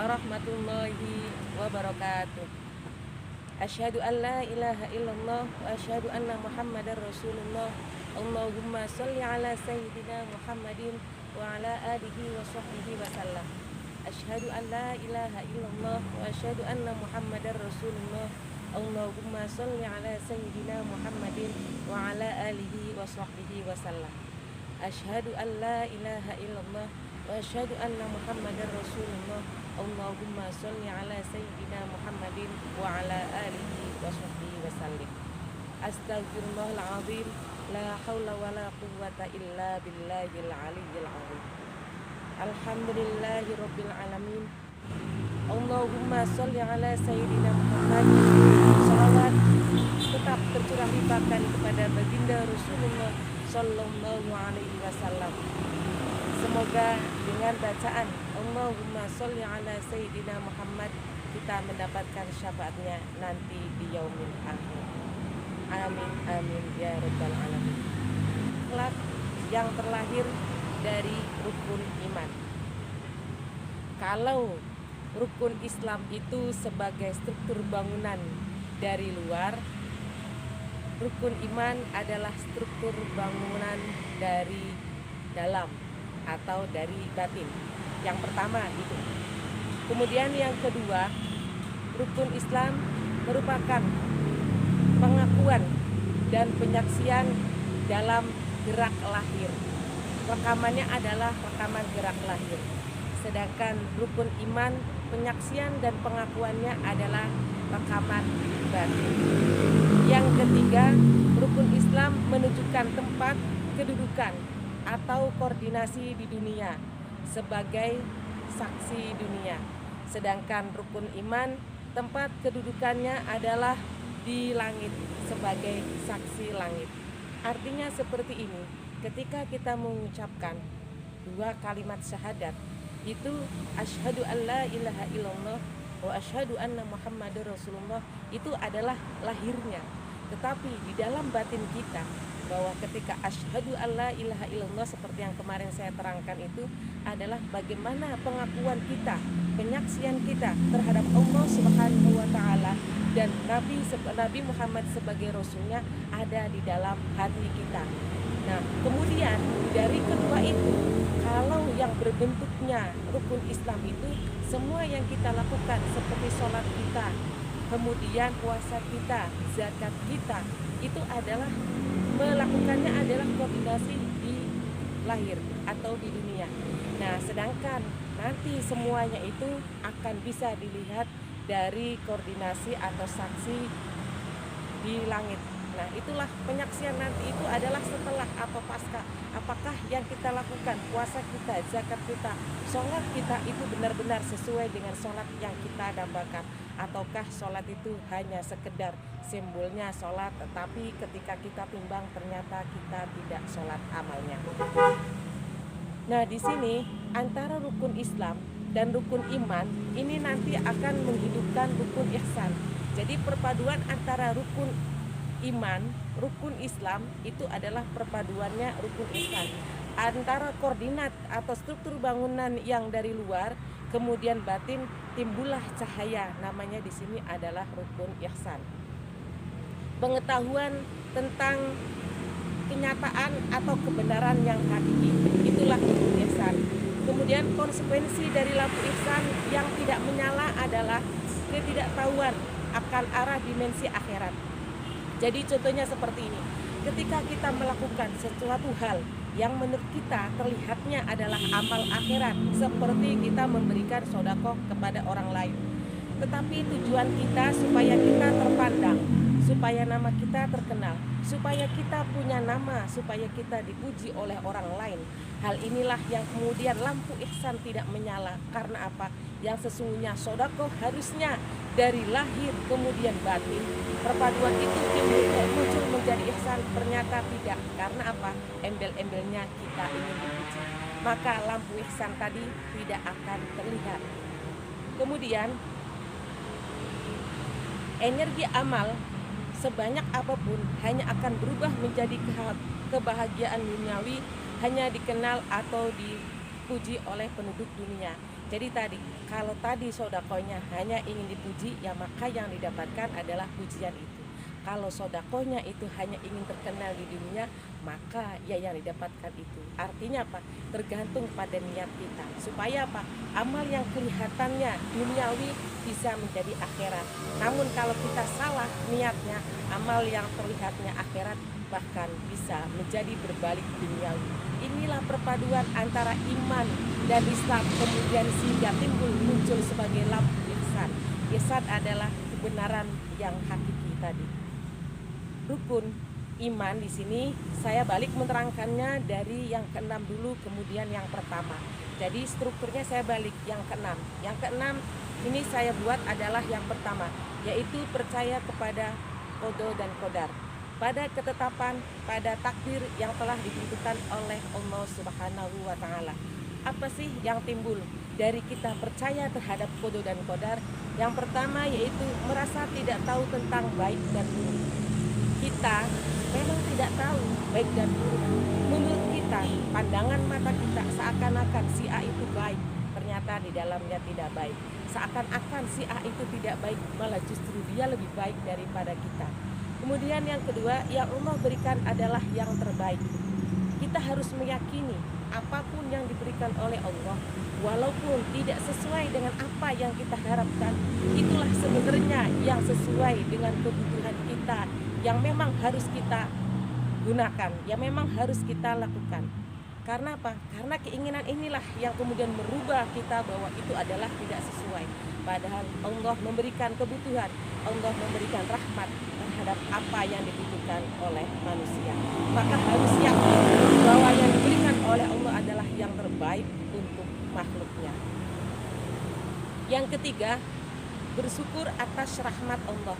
warahmatullahi wabarakatuh. Asyhadu an la ilaha illallah wa asyhadu anna Muhammadar Rasulullah. Allahumma sholli ala sayyidina Muhammadin wa ala alihi wa sahbihi wa sallam. Asyhadu an la ilaha illallah wa asyhadu anna Muhammadar Rasulullah. Allahumma sholli ala sayyidina Muhammadin wa ala alihi wa sahbihi wa sallam. Asyhadu an la ilaha illallah wa asyhadu anna Muhammadar Rasulullah. Allahumma sholli ala sayyidina Muhammadin wa ala alihi wa sahbihi wa sallim. Astaghfirullahal azim, la haula wa la quwwata illa billahil aliyyil azim. Alhamdulillahi rabbil alamin. Allahumma sholli ala sayyidina Muhammad. Salawat tetap tercurah limpahkan kepada baginda Rasulullah sallallahu alaihi wasallam. Semoga dengan bacaan Allahumma sholli ala sayyidina Muhammad kita mendapatkan syafaatnya nanti di yaumil akhir. Amin amin ya rabbal alamin. Akhlak yang terlahir dari rukun iman. Kalau rukun Islam itu sebagai struktur bangunan dari luar, rukun iman adalah struktur bangunan dari dalam atau dari batin. Yang pertama itu. Kemudian yang kedua, rukun Islam merupakan pengakuan dan penyaksian dalam gerak lahir. Rekamannya adalah rekaman gerak lahir. Sedangkan rukun iman, penyaksian dan pengakuannya adalah rekaman batin. Yang ketiga, rukun Islam menunjukkan tempat kedudukan atau koordinasi di dunia sebagai saksi dunia. Sedangkan rukun iman, tempat kedudukannya adalah di langit sebagai saksi langit. Artinya seperti ini, ketika kita mengucapkan dua kalimat syahadat, itu asyhadu an la ilaha illallah wa asyhadu anna Muhammadar Rasulullah, itu adalah lahirnya. Tetapi di dalam batin kita, bahwa ketika asyhadu an la ilaha illallah seperti yang kemarin saya terangkan itu adalah bagaimana pengakuan kita, penyaksian kita terhadap Allah Subhanahu wa taala dan Nabi Muhammad sebagai rasulnya ada di dalam hati kita. Nah, kemudian dari kedua itu, kalau yang berbentuknya rukun Islam itu semua yang kita lakukan seperti sholat kita, kemudian puasa kita, zakat kita, itu adalah melakukannya adalah koordinasi di lahir atau di dunia. Nah, sedangkan nanti semuanya itu akan bisa dilihat dari koordinasi atau saksi di langit. Nah, itulah penyaksian nanti itu adalah setelah atau pasca. Apakah yang kita lakukan, puasa kita, zakat kita, sholat kita itu benar-benar sesuai dengan sholat yang kita dambakan, ataukah sholat itu hanya sekedar simbolnya sholat, tetapi ketika kita timbang ternyata kita tidak sholat amalnya. Nah, di sini antara rukun Islam dan rukun iman ini nanti akan menghidupkan rukun ihsan. Jadi perpaduan antara rukun iman, rukun Islam itu adalah perpaduannya rukun ihsan. Antara koordinat atau struktur bangunan yang dari luar, kemudian batin, timbullah cahaya. Namanya di sini adalah rukun ihsan. Pengetahuan tentang kenyataan atau kebenaran yang hakiki, itulah rukun ihsan. Kemudian konsekuensi dari lampu ihsan yang tidak menyala adalah ketidaktahuan akan arah dimensi akhirat. Jadi contohnya seperti ini, ketika kita melakukan sesuatu hal yang menurut kita terlihatnya adalah amal akhirat, seperti kita memberikan sedekah kepada orang lain, tetapi tujuan kita supaya kita terpandang, supaya nama kita terkenal, supaya kita punya nama, supaya kita dipuji oleh orang lain. Hal inilah yang kemudian lampu ihsan tidak menyala. Karena apa? Yang sesungguhnya sedekah harusnya dari lahir kemudian batin. Perpaduan itu muncul menjadi ihsan, ternyata tidak. Karena apa? Embel-embelnya kita ingin dipuji. Maka lampu ihsan tadi tidak akan terlihat. Kemudian energi amal sebanyak apapun hanya akan berubah menjadi kebahagiaan duniawi, hanya dikenal atau dipuji oleh penduduk dunia. Jadi tadi, kalau tadi sodakohnya hanya ingin dipuji, ya maka yang didapatkan adalah pujian itu. Kalau sodakohnya itu hanya ingin terkenal di dunia, maka ya yang didapatkan itu. Artinya apa? Tergantung pada niat kita. Supaya apa? Amal yang kelihatannya duniawi bisa menjadi akhirat. Namun kalau kita salah niatnya, amal yang terlihatnya akhirat bahkan bisa menjadi berbalik duniawi. Inilah perpaduan antara iman dan Islam, kemudian sehingga muncul sebagai lampu ihsan. Ihsan adalah kebenaran yang hakiki tadi. Rukun iman di sini saya balik menerangkannya dari yang keenam dulu, kemudian yang pertama. Jadi strukturnya saya balik yang keenam. Yang keenam ini saya buat adalah yang pertama, yaitu percaya kepada qada dan qadar, pada ketetapan, pada takdir yang telah ditentukan oleh Allah Subhanahu wa Ta'ala. Apa sih yang timbul dari kita percaya terhadap qada dan qadar? Yang pertama yaitu merasa tidak tahu tentang baik dan buruk. Kita memang tidak tahu baik dan buruk. Menurut kita, pandangan mata kita seakan-akan si A itu baik, ternyata di dalamnya tidak baik. Seakan-akan si A itu tidak baik, malah justru dia lebih baik daripada kita. Kemudian yang kedua, yang Allah berikan adalah yang terbaik. Kita harus meyakini apapun yang diberikan oleh Allah, walaupun tidak sesuai dengan apa yang kita harapkan, itulah sebenarnya yang sesuai dengan kebutuhan kita, yang memang harus kita gunakan, yang memang harus kita lakukan. Karena apa? Karena keinginan inilah yang kemudian merubah kita bahwa itu adalah tidak sesuai. Padahal Allah memberikan kebutuhan, Allah memberikan rahmat terhadap apa yang dibutuhkan oleh manusia. Maka harus yakin bahwa yang diberikan oleh Allah adalah yang terbaik untuk makhluknya. Yang ketiga, bersyukur atas rahmat Allah.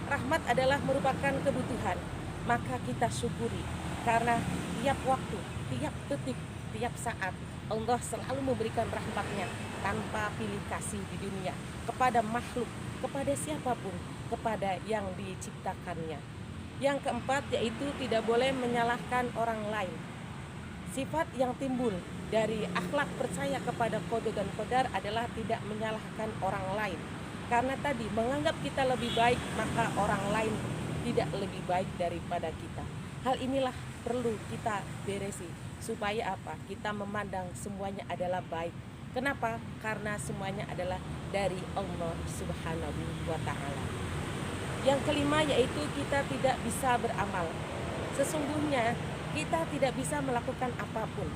Rahmat adalah merupakan kebutuhan, maka kita syukuri. Karena tiap waktu, tiap detik, tiap saat Allah selalu memberikan rahmatnya tanpa pilih kasih di dunia kepada makhluk, kepada siapapun, kepada yang diciptakannya. Yang keempat yaitu tidak boleh menyalahkan orang lain. Sifat yang timbul dari akhlak percaya kepada qada dan qadar adalah tidak menyalahkan orang lain. Karena tadi menganggap kita lebih baik, maka orang lain tidak lebih baik daripada kita. Hal inilah perlu kita beresi supaya apa? Kita memandang semuanya adalah baik. Kenapa? Karena semuanya adalah dari Allah Subhanahu wa Ta'ala. Yang kelima yaitu kita tidak bisa beramal. Sesungguhnya kita tidak bisa melakukan apapun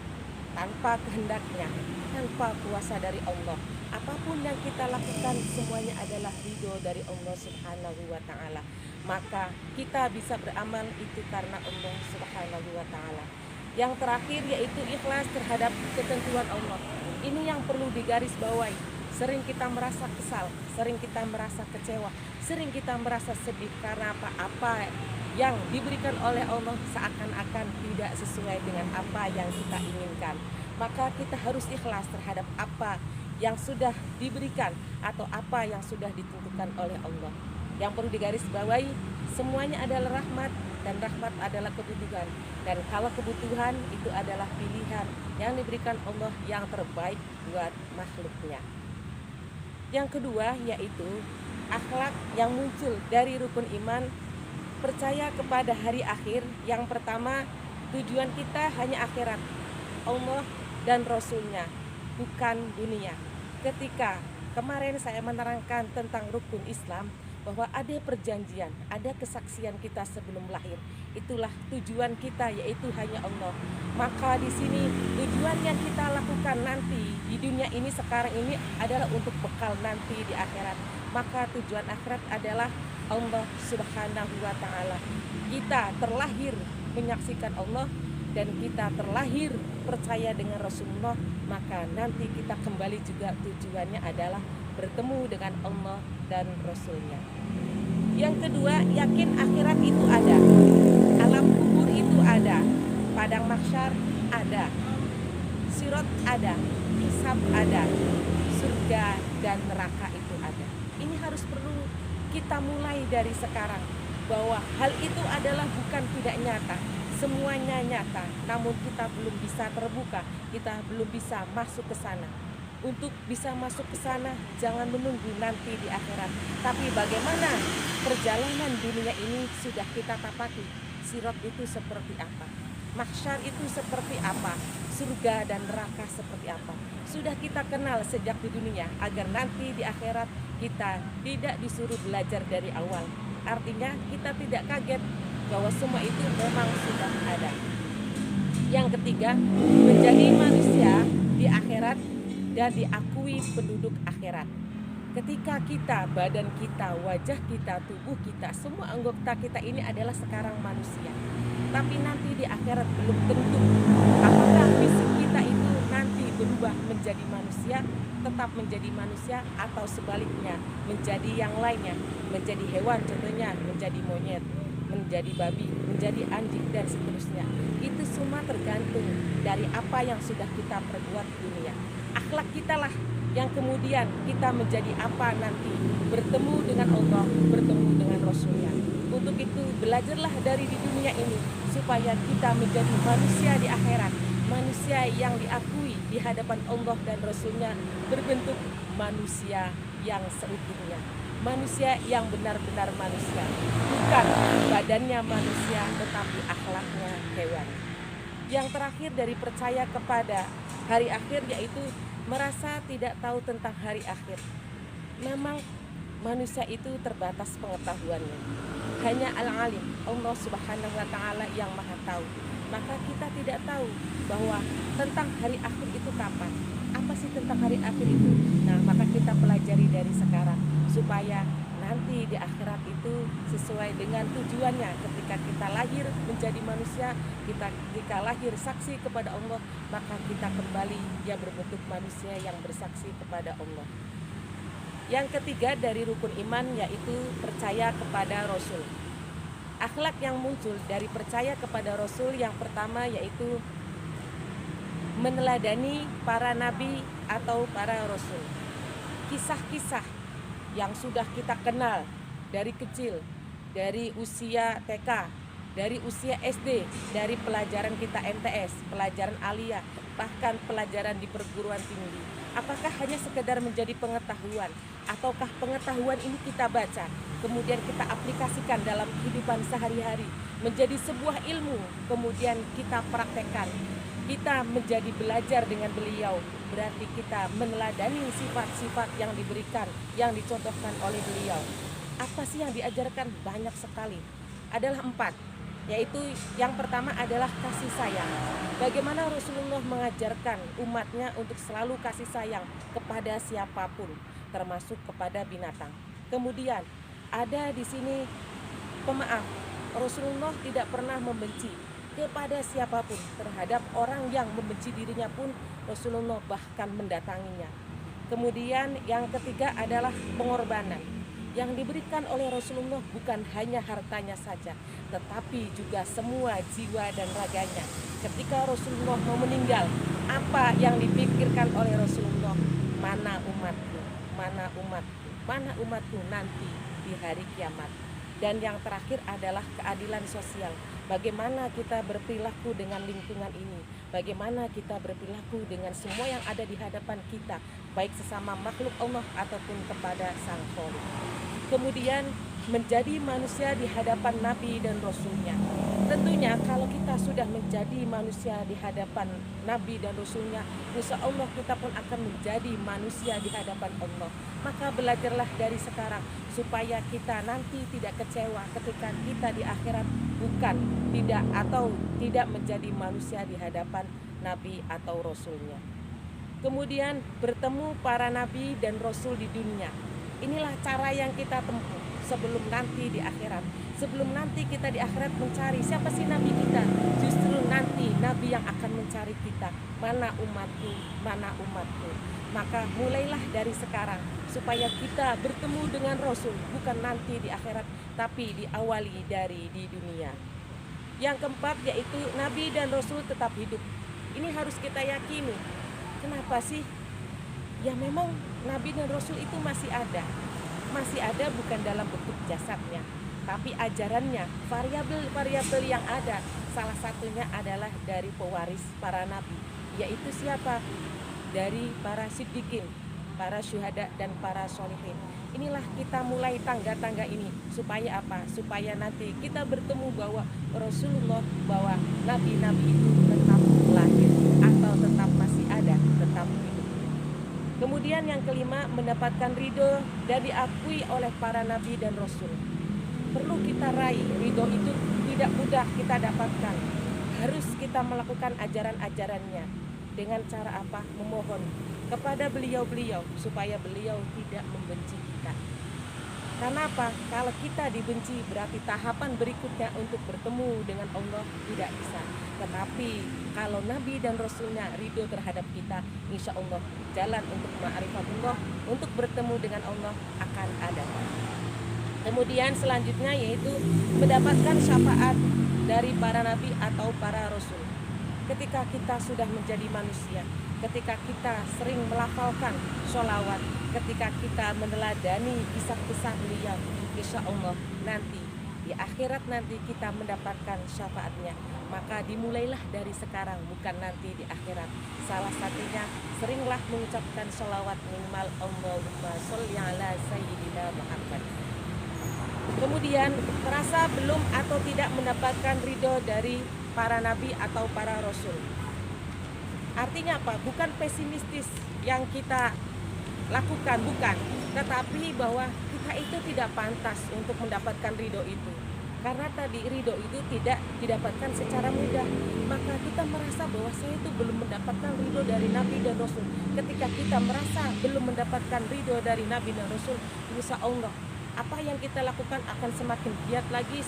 tanpa kehendaknya, tanpa kuasa dari Allah. Apapun yang kita lakukan semuanya adalah ridho dari Allah Subhanahu wa Ta'ala. Maka kita bisa beramal itu karena Allah Subhanahu wa Ta'ala. Yang terakhir yaitu ikhlas terhadap ketentuan Allah. Ini yang perlu digarisbawahi. Sering kita merasa kesal, sering kita merasa kecewa, sering kita merasa sedih karena apa yang diberikan oleh Allah seakan-akan tidak sesuai dengan apa yang kita inginkan. Maka kita harus ikhlas terhadap apa yang sudah diberikan atau apa yang sudah ditentukan oleh Allah. Yang perlu digarisbawahi, semuanya adalah rahmat dan rahmat adalah kebutuhan. Dan kalau kebutuhan itu adalah pilihan yang diberikan Allah yang terbaik buat makhluknya. Yang kedua yaitu akhlak yang muncul dari rukun iman, percaya kepada hari akhir. Yang pertama, tujuan kita hanya akhirat, Allah dan Rasulnya, bukan dunia. Ketika kemarin saya menerangkan tentang rukun Islam, bahwa ada perjanjian, ada kesaksian kita sebelum lahir. Itulah tujuan kita, yaitu hanya Allah. Maka di sini tujuan yang kita lakukan nanti di dunia ini sekarang ini adalah untuk bekal nanti di akhirat. Maka tujuan akhirat adalah Allah Subhanahu wa Ta'ala. Kita terlahir menyaksikan Allah dan kita terlahir percaya dengan Rasulullah, maka nanti kita kembali juga tujuannya adalah bertemu dengan Allah dan Rasulnya. Yang kedua, yakin akhirat itu ada, alam kubur itu ada, padang mahsyar ada, sirat ada, hisab ada, surga dan neraka itu ada. Ini harus perlu kita mulai dari sekarang, bahwa hal itu adalah bukan tidak nyata, semuanya nyata, namun kita belum bisa terbuka, kita belum bisa masuk ke sana. untuk bisa masuk ke sana, jangan menunggu nanti di akhirat. Tapi bagaimana perjalanan dunia ini sudah kita tapaki. Sirat itu seperti apa? Mahsyar itu seperti apa? Surga dan neraka seperti apa? Sudah kita kenal sejak di dunia, agar nanti di akhirat kita tidak disuruh belajar dari awal. Artinya kita tidak kaget bahwa semua itu memang sudah ada. Yang ketiga, menjadi manusia di akhirat dan diakui penduduk akhirat. Ketika kita, badan kita, wajah kita, tubuh kita, semua anggota kita ini adalah sekarang manusia. Tapi nanti di akhirat belum tentu apakah fisik kita itu nanti berubah menjadi manusia, tetap menjadi manusia, atau sebaliknya menjadi yang lainnya, menjadi hewan, contohnya menjadi monyet, menjadi babi, menjadi anjing, dan seterusnya. Itu semua tergantung dari apa yang sudah kita perbuat di dunia. Akhlak kita lah yang kemudian kita menjadi apa nanti, bertemu dengan Allah, bertemu dengan Rasulnya. Untuk itu belajarlah dari di dunia ini supaya kita menjadi manusia di akhirat, manusia yang diakui di hadapan Allah dan Rasulnya, berbentuk manusia yang seutuhnya, manusia yang benar-benar manusia, bukan badannya manusia tetapi akhlaknya hewan. Yang terakhir dari percaya kepada hari akhir yaitu merasa tidak tahu tentang hari akhir. Memang manusia itu terbatas pengetahuannya. Hanya al-alim, Allah Subhanahu wa taala yang Maha tahu. Maka kita tidak tahu bahwa tentang hari akhir itu kapan. Apa sih tentang hari akhir itu? Nah, maka kita pelajari dari sekarang supaya nanti di akhirat itu sesuai dengan tujuannya. Ketika kita lahir menjadi manusia, ketika lahir saksi kepada Allah, maka kita kembali dia berbentuk manusia yang bersaksi kepada Allah. Yang ketiga dari rukun iman yaitu percaya kepada Rasul. Akhlak yang muncul dari percaya kepada Rasul yang pertama yaitu meneladani para nabi atau para Rasul. Kisah-kisah yang sudah kita kenal dari kecil, dari usia TK, dari usia SD, dari pelajaran kita MTS, pelajaran aliyah, bahkan pelajaran di perguruan tinggi. Apakah hanya sekedar menjadi pengetahuan, ataukah pengetahuan ini kita baca, kemudian kita aplikasikan dalam kehidupan sehari-hari, menjadi sebuah ilmu, kemudian kita praktekkan. Kita menjadi belajar dengan beliau, berarti kita meneladani sifat-sifat yang diberikan, yang dicontohkan oleh beliau. Apa sih yang diajarkan? Banyak sekali. Adalah 4, yaitu yang pertama adalah kasih sayang. Bagaimana Rasulullah mengajarkan umatnya untuk selalu kasih sayang kepada siapapun, termasuk kepada binatang. Kemudian ada di sini pemaaf. Rasulullah tidak pernah membenci kepada siapapun, terhadap orang yang membenci dirinya pun Rasulullah bahkan mendatanginya. Kemudian yang ketiga adalah pengorbanan. Yang diberikan oleh Rasulullah bukan hanya hartanya saja, tetapi juga semua jiwa dan raganya. Ketika Rasulullah mau meninggal, apa yang dipikirkan oleh Rasulullah? Mana umatku, mana umatku, mana umatku nanti di hari kiamat. Dan yang terakhir adalah keadilan sosial. Bagaimana kita berperilaku dengan lingkungan ini, bagaimana kita berperilaku dengan semua yang ada di hadapan kita, baik sesama makhluk Allah ataupun kepada Sang Khalik. Kemudian menjadi manusia di hadapan Nabi dan Rasulnya. Tentunya kalau kita sudah menjadi manusia di hadapan Nabi dan Rasulnya, insya Allah kita pun akan menjadi manusia di hadapan Allah. Maka belajarlah dari sekarang supaya kita nanti tidak kecewa ketika kita di akhirat tidak menjadi manusia di hadapan Nabi atau Rasulnya. Kemudian bertemu para Nabi dan Rasul di dunia. Inilah cara yang kita tempuh sebelum nanti di akhirat. Sebelum nanti kita di akhirat mencari siapa sih Nabi kita, justru nanti Nabi yang akan mencari kita. Mana umatku, mana umatku. Maka mulailah dari sekarang supaya kita bertemu dengan Rasul, bukan nanti di akhirat, tapi diawali dari di dunia. Yang keempat yaitu Nabi dan Rasul tetap hidup. Ini harus kita yakini. Kenapa sih? Ya memang Nabi dan Rasul itu masih ada bukan dalam bentuk jasadnya, tapi ajarannya, variabel-variabel yang ada, salah satunya adalah dari pewaris para nabi, yaitu siapa? dari para siddiqin, para syuhada dan para sholihin. Inilah kita mulai tangga-tangga ini supaya apa? Supaya nanti kita bertemu bahwa Rasulullah, bahwa nabi-nabi itu tetap lahir atau tetap masih ada, tetap hidup. Kemudian yang kelima, mendapatkan ridho dan diakui oleh para nabi dan rasul. Perlu kita raih, ridho itu tidak mudah kita dapatkan. Harus kita melakukan ajaran-ajarannya. Dengan cara apa? Memohon kepada beliau-beliau supaya beliau tidak membenci kita. Karena apa? Kalau kita dibenci berarti tahapan berikutnya untuk bertemu dengan Allah tidak bisa. Tetapi kalau Nabi dan Rasulnya ridho terhadap kita, insya Allah jalan untuk ma'rifatullah, untuk bertemu dengan Allah akan ada. Kemudian selanjutnya yaitu mendapatkan syafaat dari para nabi atau para rasul. Ketika kita sudah menjadi manusia, ketika kita sering melafalkan sholawat, ketika kita meneladani kisah-kisah beliau, insya Allah nanti di akhirat nanti kita mendapatkan syafaatnya. Maka dimulailah dari sekarang, bukan nanti di akhirat. Salah satunya seringlah mengucapkan sholawat minimal Allahumma sholli ala sayyidina Muhammad. Kemudian merasa belum atau tidak mendapatkan ridho dari para nabi atau para rasul. Artinya apa? Bukan pesimistis yang kita lakukan, bukan. Tetapi bahwa kita itu tidak pantas untuk mendapatkan ridho itu. Karena tadi ridho itu tidak didapatkan secara mudah. Maka kita merasa bahwa saya itu belum mendapatkan ridho dari nabi dan rasul. Ketika kita merasa belum mendapatkan ridho dari nabi dan rasul, insya Allah apa yang kita lakukan akan semakin giat lagi,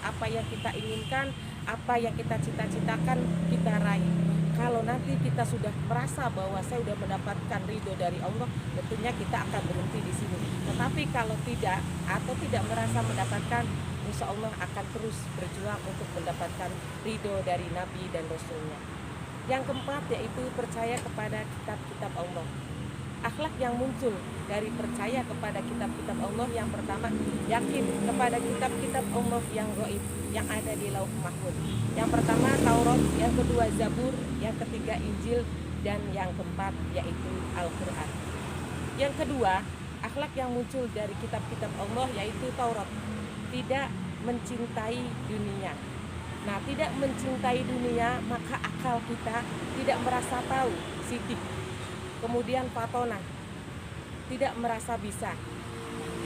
apa yang kita inginkan, apa yang kita cita-citakan kita raih. Kalau nanti kita sudah merasa bahwa saya sudah mendapatkan ridho dari Allah, tentunya kita akan berhenti di sini. Tetapi kalau tidak atau tidak merasa mendapatkan, insya Allah akan terus berjuang untuk mendapatkan ridho dari Nabi dan Rasulnya. Yang keempat yaitu percaya kepada kitab-kitab Allah. Akhlak yang muncul dari percaya kepada kitab-kitab Allah, yang pertama yakin kepada kitab-kitab Allah yang gaib, yang ada di Lauh Mahfuz. Yang pertama Taurat, yang kedua Zabur, yang ketiga Injil, dan yang keempat yaitu Al-Quran. Yang kedua, akhlak yang muncul dari kitab-kitab Allah yaitu Taurat, tidak mencintai dunia. Nah, tidak mencintai dunia, maka akal kita tidak merasa tahu, sidik. Kemudian fatona, tidak merasa bisa.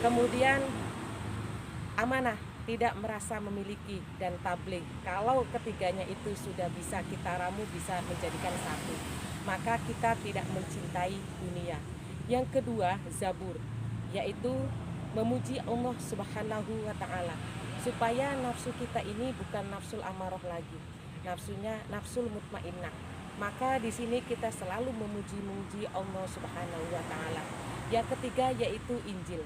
Kemudian amanah, tidak merasa memiliki, dan tabligh. Kalau ketiganya itu sudah bisa kita ramu, bisa menjadikan satu, maka kita tidak mencintai dunia. Yang kedua Zabur, yaitu memuji Allah Subhanahu wa Ta'ala, supaya nafsu kita ini bukan nafsul amarah lagi, nafsunya nafsul mutmainnah. Maka di sini kita selalu memuji Allah Subhanahu wa Ta'ala. Yang ketiga yaitu Injil,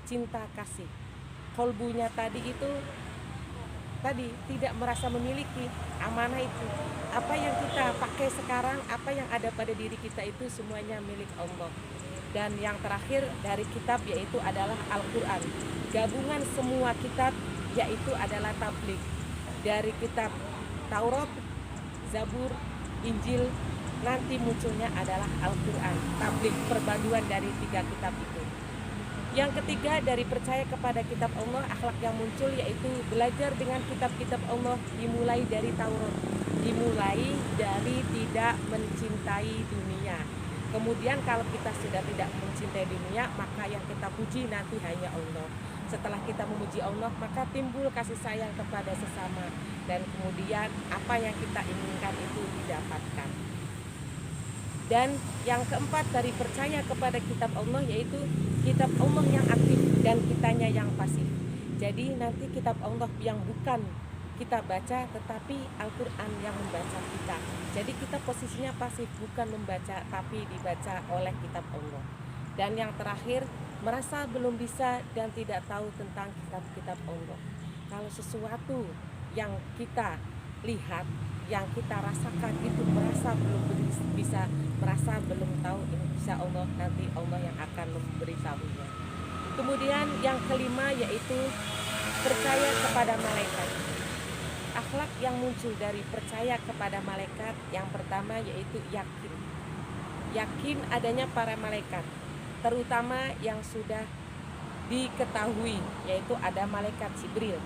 cinta kasih. Kolbunya tadi itu tidak merasa memiliki, amanah itu. Apa yang kita pakai sekarang, apa yang ada pada diri kita itu semuanya milik Allah. Dan yang terakhir dari kitab yaitu adalah Al-Quran. Gabungan semua kitab yaitu adalah tabligh. Dari kitab Taurat, Zabur, Injil, nanti munculnya adalah Al-Quran, tabligh, perpaduan dari tiga kitab itu. Yang ketiga dari percaya kepada kitab Allah, akhlak yang muncul yaitu belajar dengan kitab-kitab Allah, dimulai dari Taurat, dimulai dari tidak mencintai dunia. Kemudian kalau kita sudah tidak mencintai dunia, maka yang kita puji nanti hanya Allah. Setelah kita memuji Allah, maka timbul kasih sayang kepada sesama. Dan kemudian apa yang kita inginkan itu didapatkan. Dan yang keempat dari percaya kepada kitab Allah yaitu kitab Allah yang aktif dan kitanya yang pasif. Jadi nanti kitab Allah yang bukan kita baca, tetapi Al-Quran yang membaca kita. Jadi kita posisinya pasif, bukan membaca, tapi dibaca oleh kitab Allah. Dan yang terakhir, merasa belum bisa dan tidak tahu tentang kitab-kitab Allah. Kalau sesuatu yang kita lihat, yang kita rasakan itu merasa belum bisa, merasa belum tahu, insya Allah nanti Allah yang akan memberitahunya. Kemudian yang kelima yaitu percaya kepada malaikat. Akhlak yang muncul dari percaya kepada malaikat yang pertama yaitu yakin. yakin adanya para malaikat, terutama yang sudah diketahui, yaitu ada malaikat Jibril,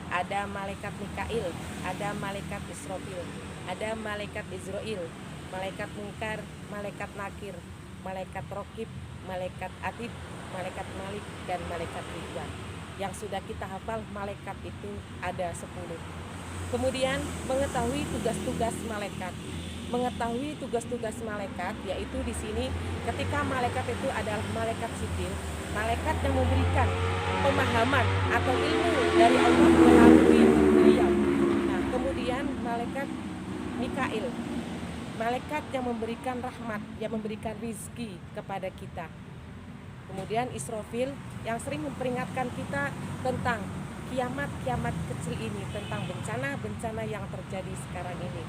ada malaikat Mikail, ada malaikat Israfil, ada malaikat Israil, malaikat Munkar, malaikat Nakir, malaikat Rokib, malaikat Atid, malaikat Malik, dan malaikat Ridwan. Yang sudah kita hafal, malaikat itu ada 10. Kemudian mengetahui tugas-tugas malaikat. Mengetahui tugas-tugas malaikat, yaitu di sini ketika malaikat itu adalah malaikat sipil, malaikat yang memberikan pemahaman atau ilmu dari Allah melalui beliau. Nah, kemudian malaikat Mikail, malaikat yang memberikan rahmat, yang memberikan rizki kepada kita. Kemudian Israfil yang sering memperingatkan kita tentang kiamat-kiamat kecil ini, tentang bencana-bencana yang terjadi sekarang ini,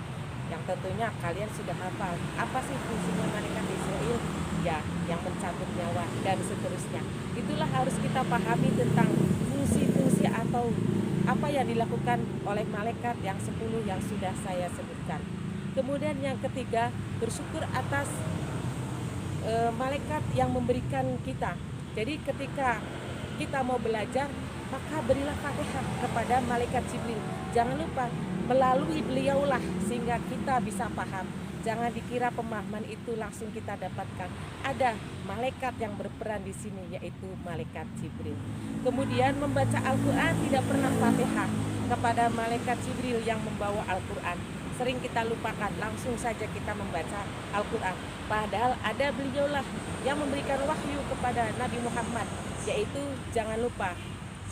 yang tentunya kalian sudah hafal. Apa sih fungsinya malaikat Israel? Ya, yang mencabut nyawa dan seterusnya. Itulah harus kita pahami tentang fungsi-fungsi atau apa yang dilakukan oleh malaikat yang 10 yang sudah saya sebutkan. Kemudian yang ketiga, bersyukur atas malaikat yang memberikan kita. Jadi ketika kita mau belajar, maka berilah Fatihah kepada malaikat Jibril. Jangan lupa, melalui beliaulah sehingga kita bisa paham. Jangan dikira pemahaman itu langsung kita dapatkan. Ada malaikat yang berperan di sini, yaitu malaikat Jibril. Kemudian membaca Al-Quran, tidak pernah Fatihah kepada malaikat Jibril yang membawa Al-Quran. Sering kita lupakan, langsung saja kita membaca Al-Quran. Padahal ada beliaulah yang memberikan wahyu kepada Nabi Muhammad, yaitu jangan lupa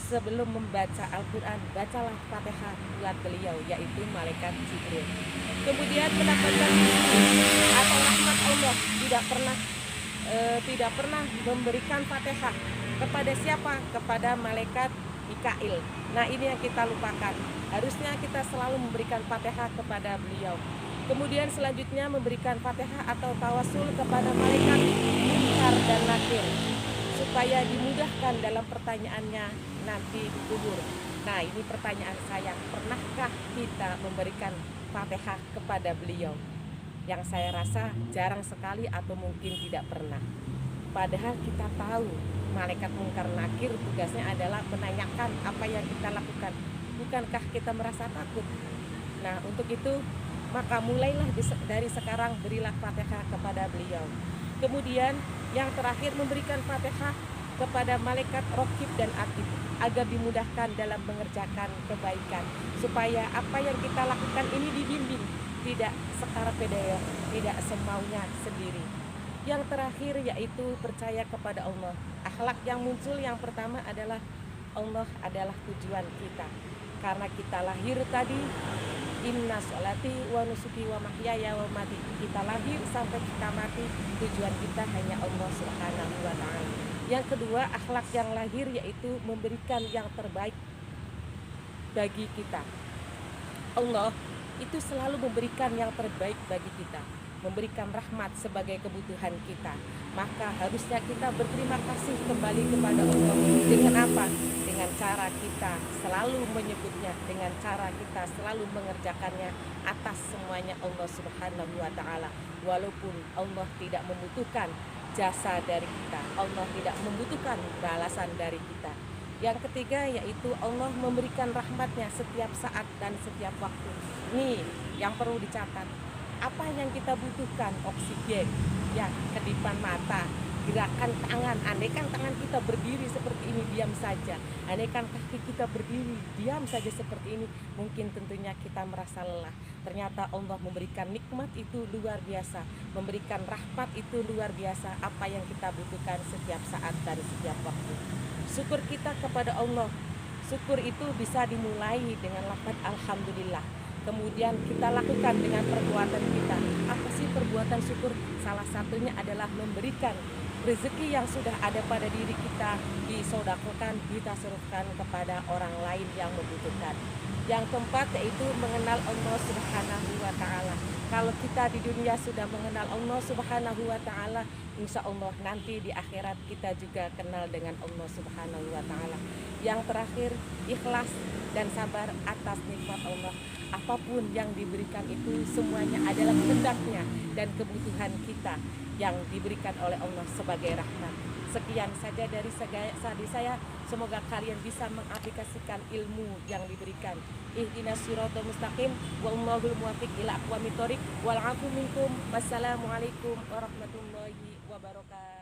sebelum membaca Al-Quran, bacalah Fatihah buat beliau, yaitu malaikat Jibril. Kemudian mendapatkan atau rahmat Allah, tidak pernah memberikan Fatihah kepada siapa? Kepada malaikat Mikail. Nah, ini yang kita lupakan. Harusnya kita selalu memberikan Fatihah kepada beliau. Kemudian selanjutnya memberikan Fatihah atau tawasul kepada malaikat Munkar dan Nakir, supaya dimudahkan dalam pertanyaannya nanti di kubur. Nah, ini pertanyaan saya, pernahkah kita memberikan Fatihah kepada beliau? Yang saya rasa jarang sekali atau mungkin tidak pernah. Padahal kita tahu malaikat Munkar Nakir tugasnya adalah menanyakan apa yang kita lakukan. Bukankah kita merasa takut? Nah, untuk itu maka mulailah dari sekarang berilah Fatihah kepada beliau. Kemudian yang terakhir memberikan Fatihah kepada malaikat Rokib dan Atid agar dimudahkan dalam mengerjakan kebaikan, supaya apa yang kita lakukan ini dibimbing, tidak sekarang tidak semaunya sendiri. Yang terakhir yaitu percaya kepada Allah. Akhlak yang muncul yang pertama adalah Allah adalah tujuan kita. Karena kita lahir tadi, inna sholati wa nusuki wa mahyaya wa mati. Kita lahir sampai kita mati, tujuan kita hanya Allah Subhanahu wa ta'ala. Yang kedua, akhlak yang lahir yaitu memberikan yang terbaik bagi kita. Allah itu selalu memberikan yang terbaik bagi kita, memberikan rahmat sebagai kebutuhan kita. Maka harusnya kita berterima kasih kembali kepada Allah. Dengan apa? Dengan cara kita selalu menyebutnya, dengan cara kita selalu mengerjakannya atas semuanya Allah Subhanahu wa ta'ala. Walaupun Allah tidak membutuhkan jasa dari kita, Allah tidak membutuhkan balasan dari kita. Yang ketiga yaitu Allah memberikan rahmatnya setiap saat dan setiap waktu. Nih yang perlu dicatat, apa yang kita butuhkan? Oksigen, ya, kedipan mata, gerakan tangan. Andaikan tangan kita berdiri seperti ini, diam saja. Andaikan kaki kita berdiri, diam saja seperti ini, mungkin tentunya kita merasa lelah. Ternyata Allah memberikan nikmat itu luar biasa, memberikan rahmat itu luar biasa. Apa yang kita butuhkan setiap saat dan setiap waktu. Syukur kita kepada Allah, syukur itu bisa dimulai dengan lafaz alhamdulillah. Kemudian kita lakukan dengan perbuatan kita. Apa sih perbuatan syukur? Salah satunya adalah memberikan rezeki yang sudah ada pada diri kita, disodakokan, ditasarufkan kepada orang lain yang membutuhkan. Yang keempat yaitu mengenal Allah Subhanahu wa ta'ala. Kalau kita di dunia sudah mengenal Allah Subhanahu wa ta'ala, insya Allah nanti di akhirat kita juga kenal dengan Allah Subhanahu wa ta'ala. Yang terakhir, ikhlas dan sabar atas nikmat Allah. apapun yang diberikan itu semuanya adalah kehendaknya dan kebutuhan kita yang diberikan oleh Allah sebagai rahmat. Sekian saja dari saya. Semoga kalian bisa mengaplikasikan ilmu yang diberikan. Ihdinas siratal mustaqim wallahul muwaffiq ila aqwamit thoriq wal afu minkum. Wassalamualaikum warahmatullahi wabarakatuh.